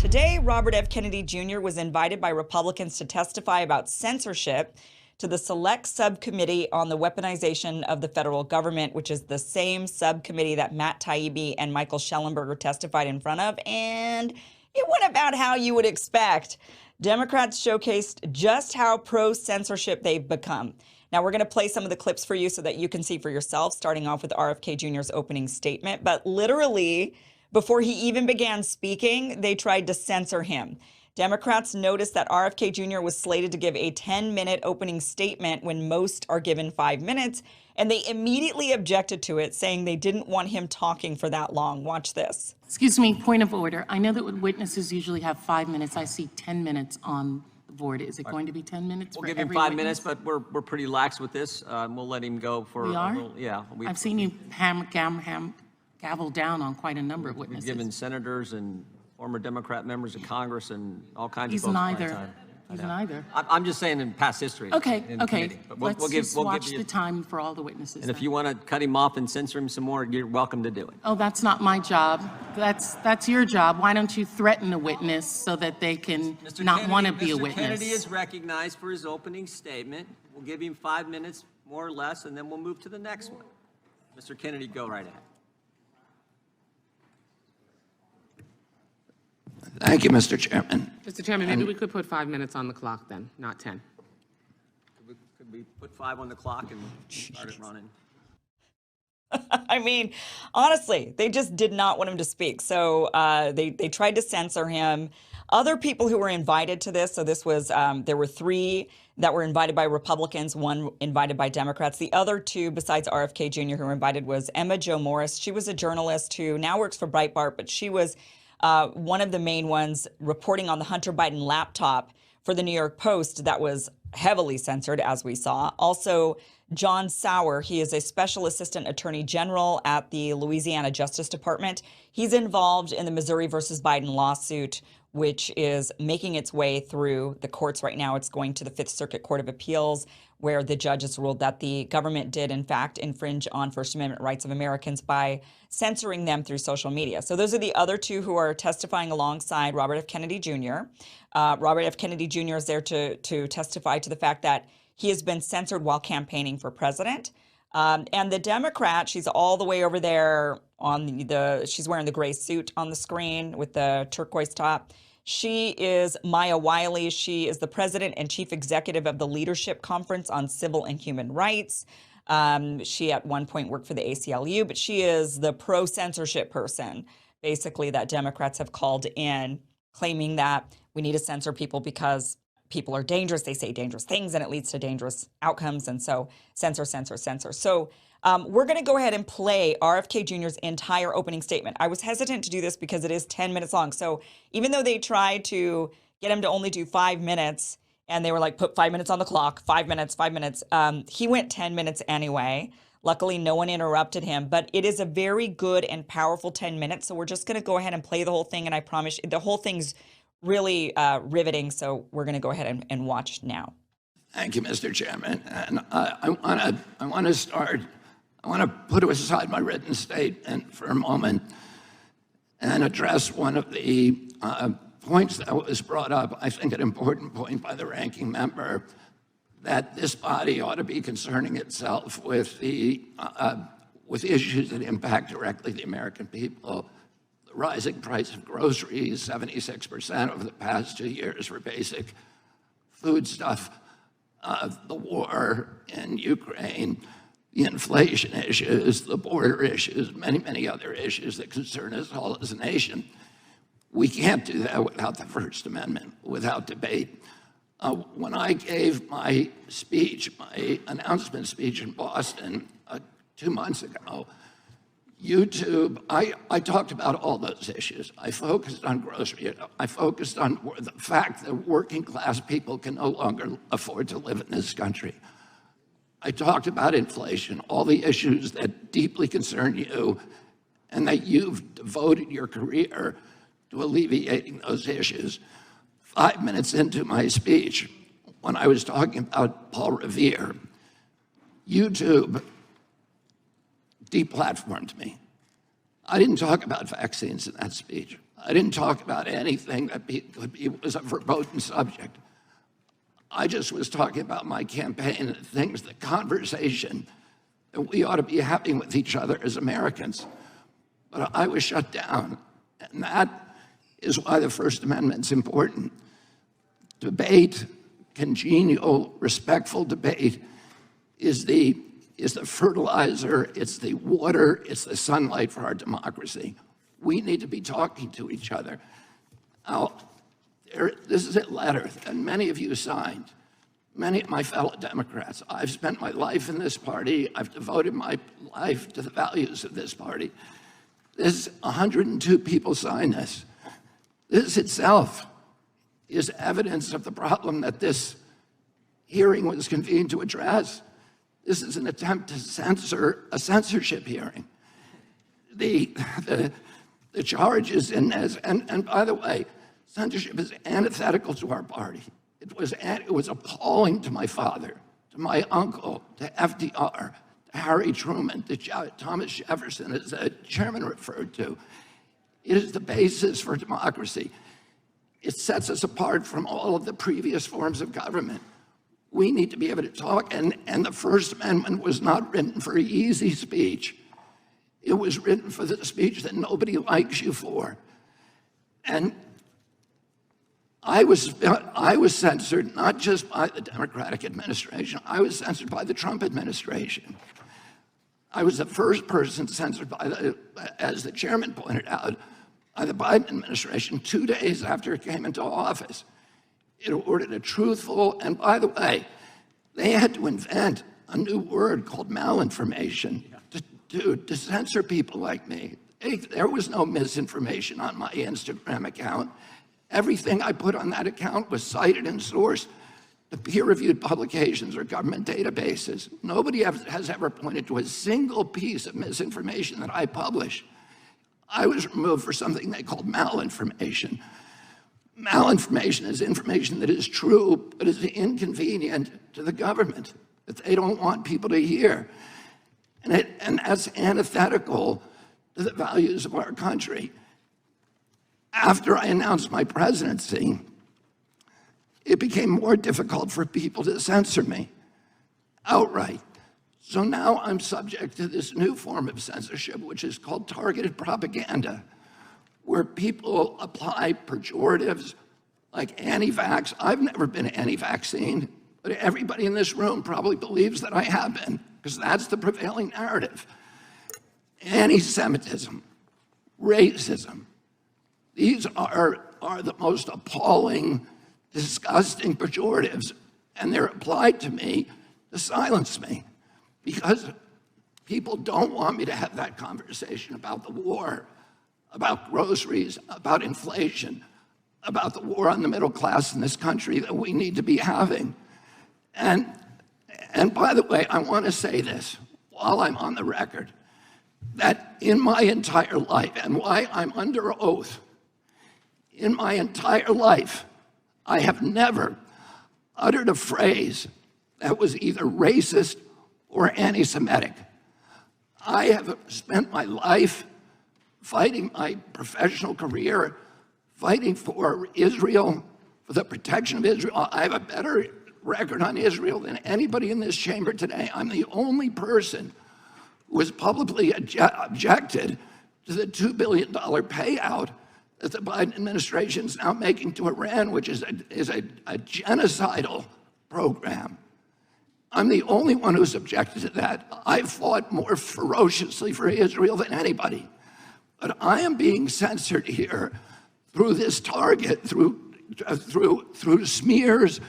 Today, Robert F. Kennedy Jr. was invited by Republicans to testify about censorship to the Select Subcommittee on the Weaponization of the Federal Government, which is the same subcommittee that Matt Taibbi and Michael Schellenberger testified in front of, and it went about how you would expect. Democrats showcased just how pro-censorship they've become. Now, we're going to play some of the clips for you so that you can see for yourself, starting off with RFK Jr.'s opening statement. But literally, before he even began speaking, they tried to censor him. Democrats noticed that RFK Jr. was slated to give a 10-minute opening statement when most are given 5 minutes, and they immediately objected to it, saying they didn't want him talking for that long. Watch this. Excuse me, point of order. I know that witnesses usually have 5 minutes. I see 10 minutes on the board. Is it going to be 10 minutes? We'll give him 5 minutes, but we're pretty lax with this. We'll let him go for we are? a little, yeah. I've seen you gavel down on quite a number of witnesses. We've given senators and former Democrat members of Congress and all kinds of folks. He's neither. I'm just saying in past history. Okay, okay. But we'll watch the time for all the witnesses. And if you want to cut him off and censor him some more, you're welcome to do it. Oh, that's not my job. That's your job. Why don't you threaten a witness so that they can not want to be a witness? Mr. Kennedy is recognized for his opening statement. We'll give him 5 minutes, more or less, and then we'll move to the next one. Mr. Kennedy, go right ahead. Thank you, Mr. Chairman. Mr. Chairman, maybe we could put 5 minutes on the clock then, not 10. Could we put 5 on the clock and start it running? I mean, honestly, they just did not want him to speak. So they tried to censor him. Other people who were invited to this, so this was, there were 3 that were invited by Republicans, 1 invited by Democrats. The other 2, besides RFK Jr., who were invited was Emma Jo Morris. She was a journalist who now works for Breitbart, but she was one of the main ones reporting on the Hunter Biden laptop for the New York Post that was heavily censored, as we saw. Also, John Sauer, he is a special assistant attorney general at the Louisiana Justice Department. He's involved in the Missouri versus Biden lawsuit, which is making its way through the courts right now. It's going to the Fifth Circuit Court of Appeals, where the judges ruled that the government did, in fact, infringe on First Amendment rights of Americans by censoring them through social media. So those are the other 2 who are testifying alongside Robert F. Kennedy Jr. Robert F. Kennedy Jr. is there to testify to the fact that he has been censored while campaigning for president. And the Democrat, she's all the way over there on she's wearing the gray suit on the screen with the turquoise top. She is Maya Wiley. She is the president and chief executive of the Leadership Conference on Civil and Human Rights. She at one point worked for the ACLU, but she is the pro-censorship person, basically, that Democrats have called in, claiming that we need to censor people because people are dangerous. They say dangerous things and it leads to dangerous outcomes. And so censor, censor, censor. So we're going to go ahead and play RFK Jr.'s entire opening statement. I was hesitant to do this because it is 10 minutes long. So even though they tried to get him to only do 5 minutes and they were like, put 5 minutes on the clock, 5 minutes, 5 minutes, he went 10 minutes anyway. Luckily, no one interrupted him, but it is a very good and powerful 10 minutes. So we're just going to go ahead and play the whole thing. And I promise you, the whole thing's really riveting. So we're going to go ahead and watch now. Thank you, Mr. Chairman. And I want to start. I want to put aside my written statement for a moment and address one of the points that was brought up, I think an important point by the ranking member, that this body ought to be concerning itself with issues that impact directly the American people. The rising price of groceries, 76% over the past 2 years for basic foodstuff, the war in Ukraine, the inflation issues, the border issues, many, many other issues that concern us all as a nation. We can't do that without the First Amendment, without debate. When I gave my speech, my announcement speech in Boston 2 months ago, YouTube, I talked about all those issues. I focused on grocery. I focused on the fact that working class people can no longer afford to live in this country. I talked about inflation, all the issues that deeply concern you, and that you've devoted your career to alleviating those issues. 5 minutes into my speech, when I was talking about Paul Revere, YouTube deplatformed me. I didn't talk about vaccines in that speech. I didn't talk about anything that was a verboten subject. I just was talking about my campaign and things, the conversation that we ought to be having with each other as Americans. But I was shut down, and that is why the First Amendment's important. Debate, congenial, respectful debate is the fertilizer, it's the water, it's the sunlight for our democracy. We need to be talking to each other. Now, this is a letter that many of you signed, many of my fellow Democrats. I've spent my life in this party. I've devoted my life to the values of this party. 102 people signed this. This itself is evidence of the problem that this hearing was convened to address. This is an attempt to censor a censorship hearing. The charges in this, and by the way, censorship is antithetical to our party. It was appalling to my father, to my uncle, to FDR, to Harry Truman, to Thomas Jefferson, as the chairman referred to. It is the basis for democracy. It sets us apart from all of the previous forms of government. We need to be able to talk, and the First Amendment was not written for easy speech. It was written for the speech that nobody likes you for. And I was censored not just by the Democratic administration, I was censored by the Trump administration. I was the first person censored by as the chairman pointed out, by the Biden administration 2 days after it came into office. It ordered a truthful, and by the way, they had to invent a new word called malinformation to censor people like me. There was no misinformation on my Instagram account. Everything I put on that account was cited and sourced to peer-reviewed publications or government databases. Nobody has ever pointed to a single piece of misinformation that I published. I was removed for something they called malinformation. Malinformation is information that is true, but is inconvenient to the government, that they don't want people to hear. And that's antithetical to the values of our country. After I announced my presidency, it became more difficult for people to censor me outright. So now I'm subject to this new form of censorship, which is called targeted propaganda, where people apply pejoratives like anti-vax. I've never been anti-vaccine, but everybody in this room probably believes that I have been, because that's the prevailing narrative. Anti-Semitism, racism, these are the most appalling, disgusting pejoratives, and they're applied to me to silence me, because people don't want me to have that conversation about the war, about groceries, about inflation, about the war on the middle class in this country that we need to be having. And by the way, I want to say this while I'm on the record, that in my entire life, and why I'm under oath, in my entire life, I have never uttered a phrase that was either racist or anti-Semitic. I have spent my life fighting my professional career, fighting for Israel, for the protection of Israel. I have a better record on Israel than anybody in this chamber today. I'm the only person who has publicly objected to the $2 billion payout that the Biden administration is now making to Iran, which is a genocidal program. I'm the only one who's objected to that. I've fought more ferociously for Israel than anybody. But I am being censored here through this target, through smears,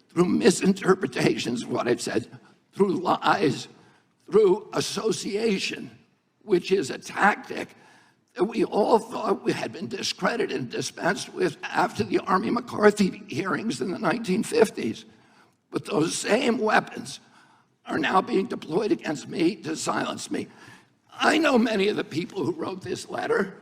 through misinterpretations of what I've said, through lies, through association, which is a tactic that we all thought we had been discredited and dispensed with after the Army McCarthy hearings in the 1950s. But those same weapons are now being deployed against me to silence me. I know many of the people who wrote this letter.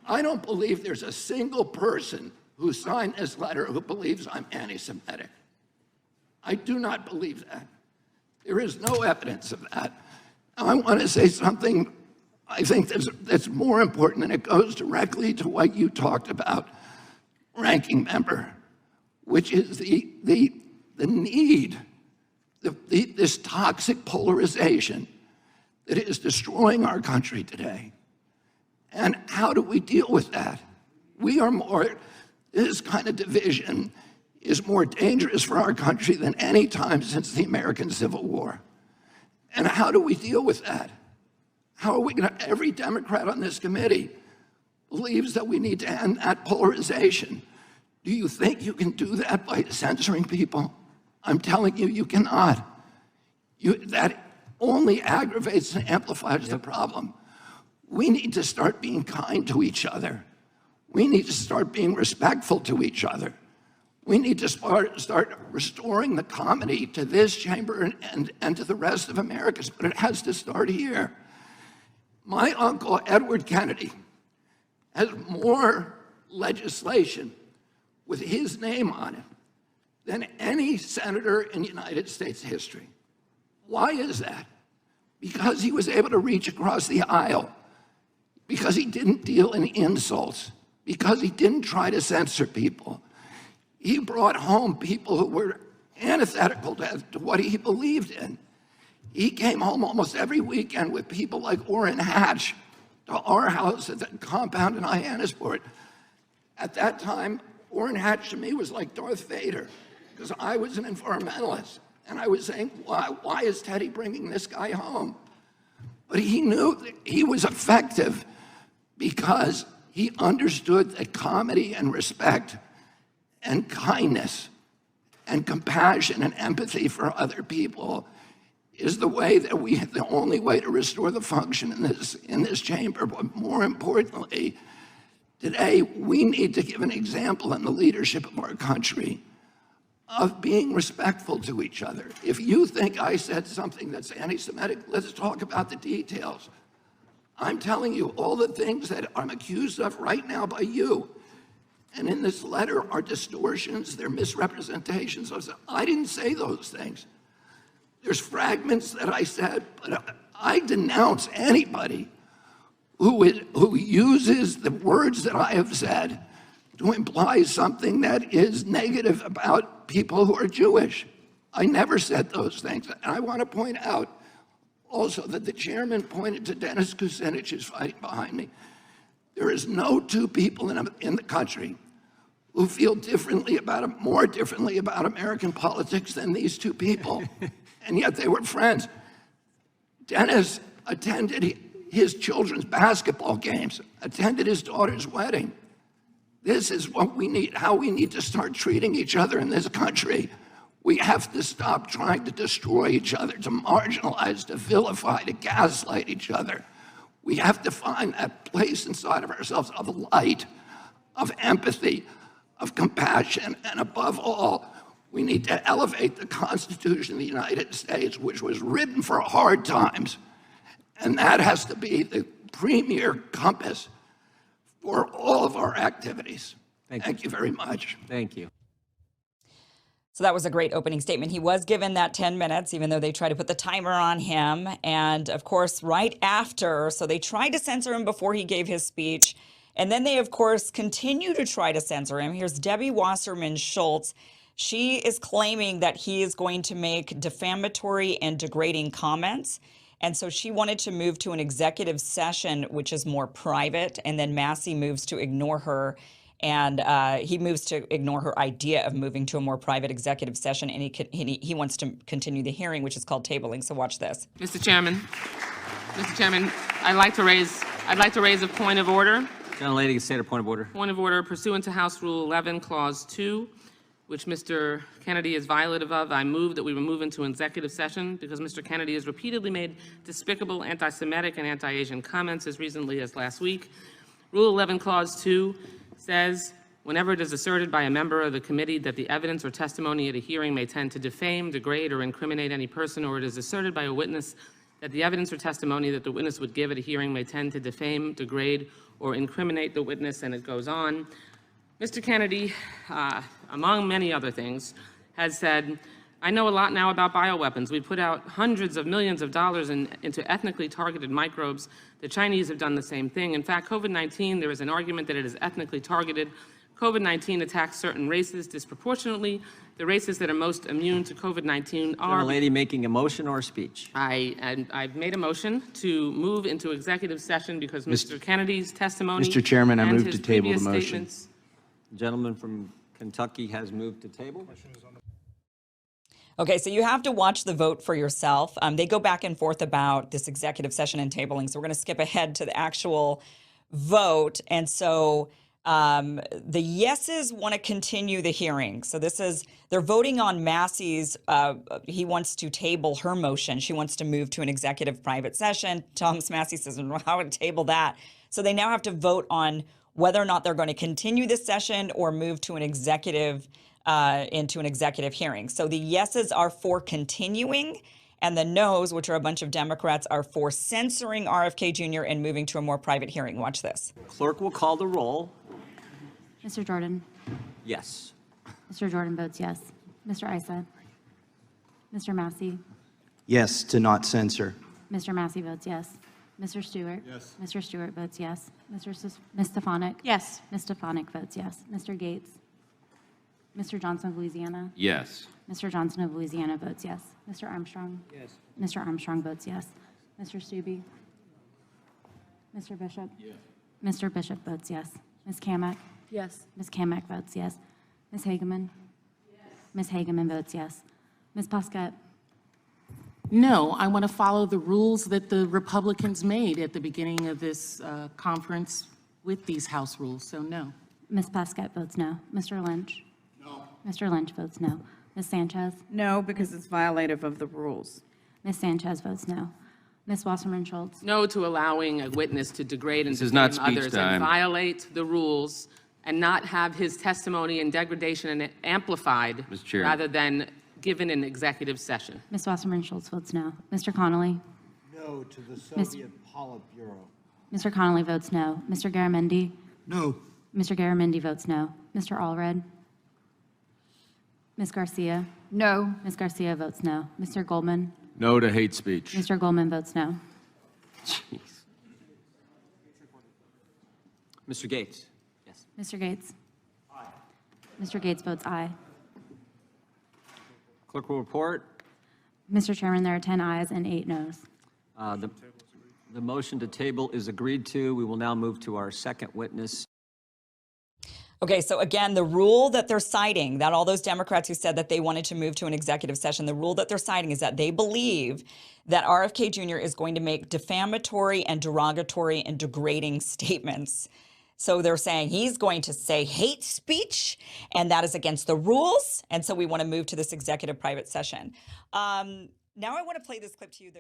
I don't believe there's a single person who signed this letter who believes I'm anti-Semitic. I do not believe that. There is no evidence of that. Now, I want to say something I think that's more important, and it goes directly to what you talked about, ranking member, which is the need, this toxic polarization that is destroying our country today. And how do we deal with that? This kind of division is more dangerous for our country than any time since the American Civil War. And how do we deal with that? How are we going to, every Democrat on this committee believes that we need to end that polarization. Do you think you can do that by censoring people? I'm telling you, you cannot. That only aggravates and amplifies the problem. We need to start being kind to each other. We need to start being respectful to each other. We need to start restoring the comedy to this chamber and to the rest of Americans, but it has to start here. My uncle, Edward Kennedy, has more legislation with his name on it than any senator in United States history. Why is that? Because he was able to reach across the aisle, because he didn't deal in insults, because he didn't try to censor people. He brought home people who were antithetical to what he believed in. He came home almost every weekend with people like Orrin Hatch to our house at the compound in Hyannisport. At that time, Orrin Hatch to me was like Darth Vader, because I was an environmentalist. And I was saying, why is Teddy bringing this guy home? But he knew that he was effective because he understood that comedy and respect and kindness and compassion and empathy for other people is the only way to restore the function in this chamber. But more importantly, today we need to give an example in the leadership of our country of being respectful to each other. If you think I said something that's anti-Semitic, let's talk about the details. I'm telling you all the things that I'm accused of right now by you. And in this letter are distortions, they're misrepresentations. I didn't say those things. There's fragments that I said, but I denounce anybody who uses the words that I have said to imply something that is negative about people who are Jewish. I never said those things. And I want to point out also that the chairman pointed to Dennis Kucinich, who's fighting behind me. There is no two people in the country who feel more differently about American politics than these two people. And yet they were friends. Dennis attended his children's basketball games, attended his daughter's wedding. This is what we need, how we need to start treating each other in this country. We have to stop trying to destroy each other, to marginalize, to vilify, to gaslight each other. We have to find that place inside of ourselves of light, of empathy, of compassion, and above all, we need to elevate the Constitution of the United States, which was written for hard times. And that has to be the premier compass for all of our activities. Thank you very much. Thank you. So that was a great opening statement. He was given that 10 minutes, even though they tried to put the timer on him. And of course, right after, so they tried to censor him before he gave his speech. And then they, of course, continue to try to censor him. Here's Debbie Wasserman Schultz. She is claiming that he is going to make defamatory and degrading comments. And so she wanted to move to an executive session, which is more private. And then Massey moves to ignore her. And he moves to ignore her idea of moving to a more private executive session. And he wants to continue the hearing, which is called tabling. So watch this. Mr. Chairman, I'd like to raise a point of order. Gentlelady can state her point of order. Point of order pursuant to House Rule 11, Clause 2, which Mr. Kennedy is violative of. I move that we move into executive session because Mr. Kennedy has repeatedly made despicable anti-Semitic and anti-Asian comments as recently as last week. Rule 11, Clause 2 says, whenever it is asserted by a member of the committee that the evidence or testimony at a hearing may tend to defame, degrade, or incriminate any person, or it is asserted by a witness that the evidence or testimony that the witness would give at a hearing may tend to defame, degrade, or incriminate the witness, and it goes on. Mr. Kennedy, among many other things, has said I know a lot now about bioweapons. We put out hundreds of millions of dollars into ethnically targeted microbes. The Chinese have done the same thing. In fact, COVID-19, there is an argument that it is ethnically targeted. COVID-19 attacks certain races disproportionately. The races that are most immune to COVID-19 are... Lady making a motion or a speech? I've made a motion to move into executive session because Mr. Kennedy's testimony... Mr. Chairman, I and move his to table the previous motion. statements- The gentleman from Kentucky has moved to table. Okay, so you have to watch the vote for yourself. They go back and forth about this executive session and tabling, so we're going to skip ahead to the actual vote. And so the yeses want to continue the hearing. So they're voting on Massey's, he wants to table her motion. She wants to move to an executive private session. Thomas Massey says, well, how would table that? So they now have to vote on whether or not they're going to continue this session or move to an executive into an executive hearing. So the yeses are for continuing, and the noes, which are a bunch of Democrats, are for censoring RFK Jr. and moving to a more private hearing. Watch this. Clerk will call the roll. Mr. Jordan? Yes. Mr. Jordan votes yes. Mr. Issa? Mr. Massey? Yes, to not censor. Mr. Massey votes yes. Mr. Stewart? Yes. Mr. Stewart votes yes. Ms. Stefanik? Yes. Ms. Stefanik votes yes. Mr. Gates? Mr. Johnson of Louisiana? Yes. Mr. Johnson of Louisiana votes yes. Mr. Armstrong? Yes. Mr. Armstrong votes yes. Mr. Stubbe? Mr. Bishop? Yes. Mr. Bishop votes yes. Ms. Kamak? Yes. Ms. Kamak votes yes. Ms. Hageman? Yes. Ms. Hageman votes yes. Ms. Pasquette? No, I want to follow the rules that the Republicans made at the beginning of this conference with these House rules, so no. Ms. Pasquette votes no. Mr. Lynch? No. Mr. Lynch votes no. Ms. Sanchez? No, because it's violative of the rules. Ms. Sanchez votes no. Ms. Wasserman Schultz? No to allowing a witness to degrade and This is not defame speech others time. and violate the rules and not have his testimony and degradation and amplified Mr. Chair. rather than given in executive session. Ms. Wasserman Schultz votes no. Mr. Connolly? No to the Soviet Politburo. Mr. Connolly votes no. Mr. Garamendi? No. Mr. Garamendi votes no. Mr. Allred? Ms. Garcia? No. Ms. Garcia votes no. Mr. Goldman? No to hate speech. Mr. Goldman votes no. Jeez. Mr. Gates? Yes. Mr. Gates? Aye. Mr. Gates votes aye. Clerk will report. Mr. Chairman, there are 10 ayes and 8 noes. The motion to table is agreed to. We will now move to our second witness. Okay, so again, the rule that they're citing, that all those Democrats who said that they wanted to move to an executive session, the rule that they're citing is that they believe that RFK Jr. is going to make defamatory and derogatory and degrading statements. So they're saying he's going to say hate speech, and that is against the rules. And so we want to move to this executive private session. Now I want to play this clip to you.